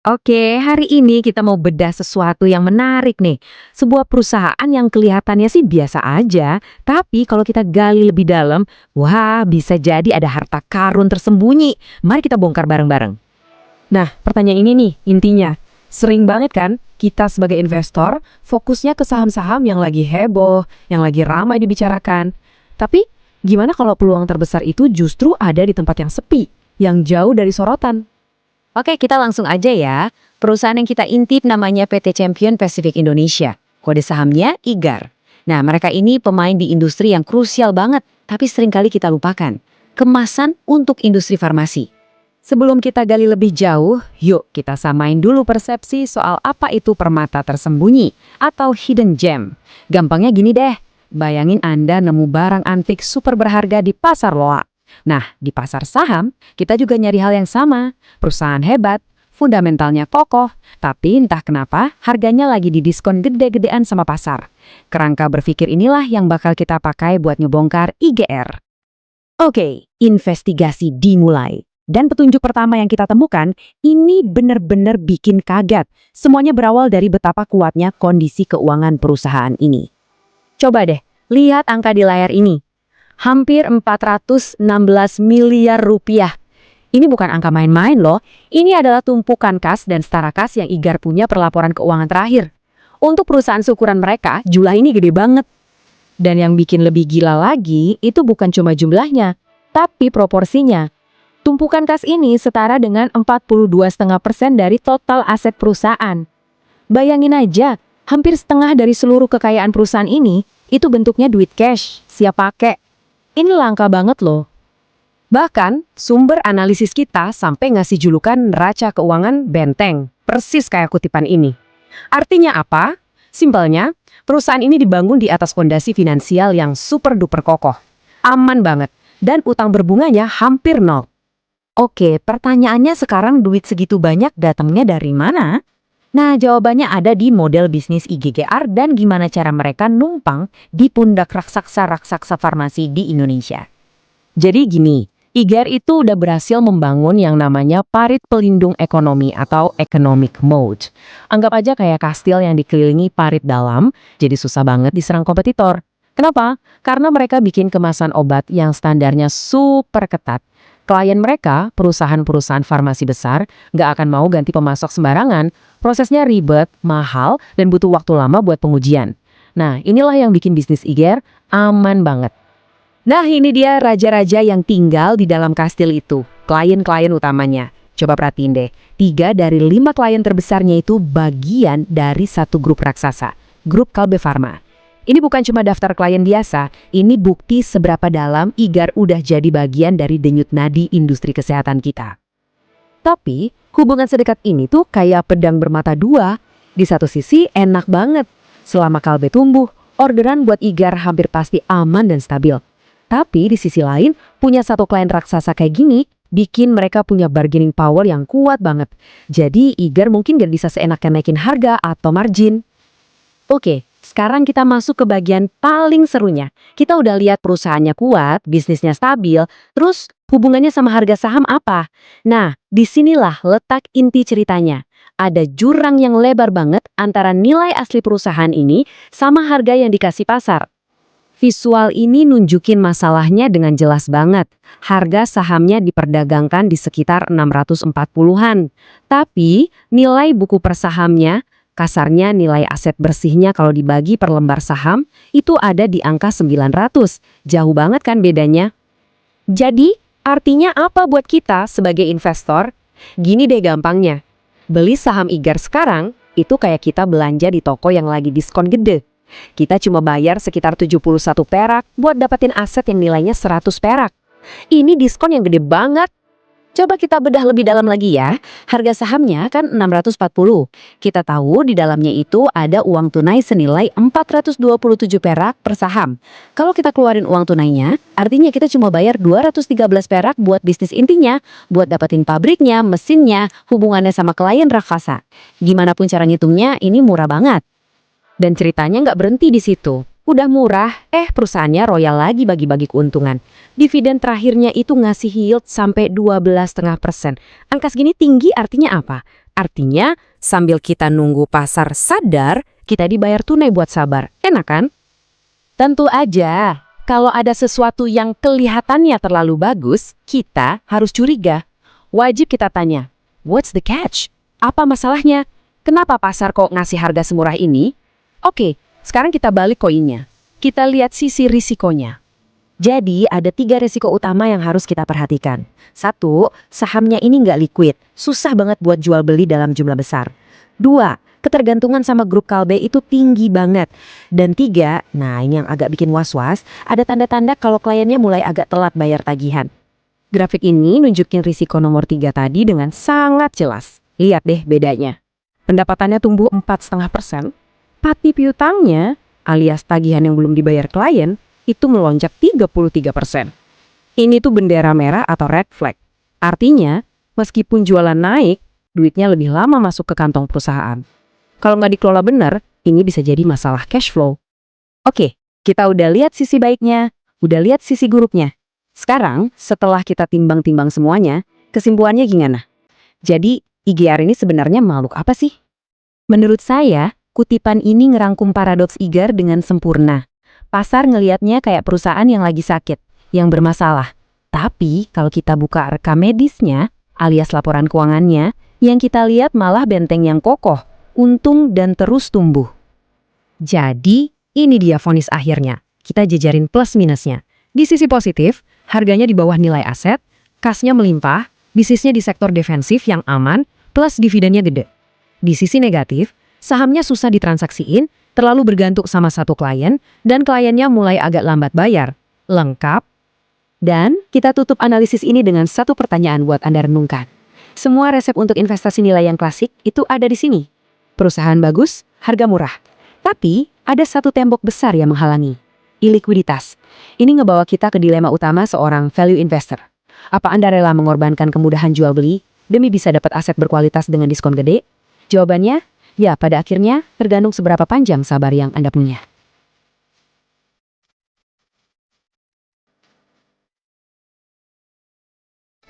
Oke, hari ini kita mau bedah sesuatu yang menarik nih. Sebuah perusahaan yang kelihatannya sih biasa aja, tapi kalau kita gali lebih dalam, wah bisa jadi ada harta karun tersembunyi. Mari kita bongkar bareng-bareng. Nah, pertanyaan ini nih intinya. Sering banget kan kita sebagai investor fokusnya ke saham-saham yang lagi heboh, yang lagi ramai dibicarakan. Tapi gimana kalau peluang terbesar itu justru ada di tempat yang sepi, yang jauh dari sorotan? Oke, kita langsung aja ya. Perusahaan yang kita intip namanya PT Champion Pacific Indonesia. Kode sahamnya IGAR. Nah, mereka ini pemain di industri yang krusial banget, tapi seringkali kita lupakan. Kemasan untuk industri farmasi. Sebelum kita gali lebih jauh, yuk kita samain dulu persepsi soal apa itu permata tersembunyi atau hidden gem. Gampangnya gini deh, bayangin Anda nemu barang antik super berharga di pasar loak. Nah, di pasar saham, kita juga nyari hal yang sama. Perusahaan hebat, fundamentalnya kokoh, tapi entah kenapa harganya lagi didiskon gede-gedean sama pasar. Kerangka berpikir inilah yang bakal kita pakai buat ngebongkar IGR. Oke, investigasi dimulai. Dan petunjuk pertama yang kita temukan, ini benar-benar bikin kaget. Semuanya berawal dari betapa kuatnya kondisi keuangan perusahaan ini. Coba deh, lihat angka di layar ini. Hampir 416 miliar rupiah. Ini bukan angka main-main loh. Ini adalah tumpukan kas dan setara kas yang IGAR punya per laporan keuangan terakhir. Untuk perusahaan seukuran mereka, jumlah ini gede banget. Dan yang bikin lebih gila lagi, itu bukan cuma jumlahnya, tapi proporsinya. Tumpukan kas ini setara dengan 42,5% dari total aset perusahaan. Bayangin aja, hampir setengah dari seluruh kekayaan perusahaan ini, itu bentuknya duit cash, siap pakai. Ini langka banget loh. Bahkan, sumber analisis kita sampai ngasih julukan neraca keuangan benteng, persis kayak kutipan ini. Artinya apa? Simpelnya, perusahaan ini dibangun di atas fondasi finansial yang super duper kokoh. Aman banget, dan utang berbunganya hampir nol. Oke, pertanyaannya sekarang duit segitu banyak datangnya dari mana? Nah, jawabannya ada di model bisnis IGGR dan gimana cara mereka numpang di pundak raksasa-raksasa farmasi di Indonesia. Jadi gini, IGR itu udah berhasil membangun yang namanya parit pelindung ekonomi atau economic moat. Anggap aja kayak kastil yang dikelilingi parit dalam, jadi susah banget diserang kompetitor. Kenapa? Karena mereka bikin kemasan obat yang standarnya super ketat. Klien mereka, perusahaan-perusahaan farmasi besar, nggak akan mau ganti pemasok sembarangan. Prosesnya ribet, mahal, dan butuh waktu lama buat pengujian. Nah, inilah yang bikin bisnis IGR aman banget. Nah, ini dia raja-raja yang tinggal di dalam kastil itu, klien-klien utamanya. Coba perhatiin deh, 3 dari 5 klien terbesarnya itu bagian dari satu grup raksasa, grup Kalbe Farma. Ini bukan cuma daftar klien biasa, ini bukti seberapa dalam IGAR udah jadi bagian dari denyut nadi industri kesehatan kita. Tapi, hubungan sedekat ini tuh kayak pedang bermata dua. Di satu sisi enak banget. Selama Kalbe tumbuh, orderan buat IGAR hampir pasti aman dan stabil. Tapi di sisi lain, punya satu klien raksasa kayak gini, bikin mereka punya bargaining power yang kuat banget. Jadi IGAR mungkin gak bisa seenaknya naikin harga atau margin. Oke, sekarang kita masuk ke bagian paling serunya. Kita udah lihat perusahaannya kuat, bisnisnya stabil, terus hubungannya sama harga saham apa? Nah, disinilah letak inti ceritanya. Ada jurang yang lebar banget antara nilai asli perusahaan ini sama harga yang dikasih pasar. Visual ini nunjukin masalahnya dengan jelas banget. Harga sahamnya diperdagangkan di sekitar 640-an. Tapi nilai buku per sahamnya, kasarnya nilai aset bersihnya kalau dibagi per lembar saham, itu ada di angka 900. Jauh banget kan bedanya? Jadi, artinya apa buat kita sebagai investor? Gini deh gampangnya. Beli saham IGAR sekarang, itu kayak kita belanja di toko yang lagi diskon gede. Kita cuma bayar sekitar 71 perak buat dapetin aset yang nilainya 100 perak. Ini diskon yang gede banget. Coba kita bedah lebih dalam lagi ya. Harga sahamnya kan 640. Kita tahu di dalamnya itu ada uang tunai senilai 427 perak per saham. Kalau kita keluarin uang tunainya, artinya kita cuma bayar 213 perak buat bisnis intinya, buat dapetin pabriknya, mesinnya, hubungannya sama klien raksasa. Gimana pun cara ngitungnya, ini murah banget. Dan ceritanya nggak berhenti di situ. Udah murah, perusahaannya royal lagi bagi-bagi keuntungan. Dividen terakhirnya itu ngasih yield sampai 12,5%. Angka segini tinggi artinya apa? Artinya sambil kita nunggu pasar sadar, kita dibayar tunai buat sabar. Enak kan? Tentu aja, kalau ada sesuatu yang kelihatannya terlalu bagus, kita harus curiga. Wajib kita tanya, what's the catch? Apa masalahnya? Kenapa pasar kok ngasih harga semurah ini? Oke, sekarang kita balik koinnya. Kita lihat sisi risikonya. Jadi ada 3 risiko utama yang harus kita perhatikan. 1, sahamnya ini nggak liquid, susah banget buat jual beli dalam jumlah besar. 2, ketergantungan sama grup Kalbe itu tinggi banget. Dan 3, nah ini yang agak bikin was-was, ada tanda-tanda kalau kliennya mulai agak telat bayar tagihan. Grafik ini nunjukin risiko nomor 3 tadi dengan sangat jelas. Lihat deh bedanya. Pendapatannya tumbuh 4,5%, pati piutangnya alias tagihan yang belum dibayar klien itu melonjak 33%. Ini tuh bendera merah atau red flag. Artinya, meskipun jualan naik, duitnya lebih lama masuk ke kantong perusahaan. Kalau nggak dikelola benar, ini bisa jadi masalah cash flow. Oke, kita udah lihat sisi baiknya, udah lihat sisi buruknya. Sekarang, setelah kita timbang-timbang semuanya, kesimpulannya gimana? Jadi, IGR ini sebenarnya makhluk apa sih? Menurut saya, kutipan ini ngerangkum paradoks IGAR dengan sempurna. Pasar ngelihatnya kayak perusahaan yang lagi sakit, yang bermasalah. Tapi kalau kita buka rekam medisnya, alias laporan keuangannya, yang kita lihat malah benteng yang kokoh, untung dan terus tumbuh. Jadi, ini dia vonis akhirnya. Kita jejarin plus minusnya. Di sisi positif, harganya di bawah nilai aset, kasnya melimpah, bisnisnya di sektor defensif yang aman, plus dividennya gede. Di sisi negatif, sahamnya susah ditransaksiin, terlalu bergantung sama satu klien, dan kliennya mulai agak lambat bayar. Lengkap. Dan kita tutup analisis ini dengan satu pertanyaan buat Anda renungkan. Semua resep untuk investasi nilai yang klasik itu ada di sini. Perusahaan bagus, harga murah. Tapi ada satu tembok besar yang menghalangi. Ilikuiditas. Ini ngebawa kita ke dilema utama seorang value investor. Apa Anda rela mengorbankan kemudahan jual beli demi bisa dapat aset berkualitas dengan diskon gede? Jawabannya, ya pada akhirnya tergantung seberapa panjang sabar yang Anda punya.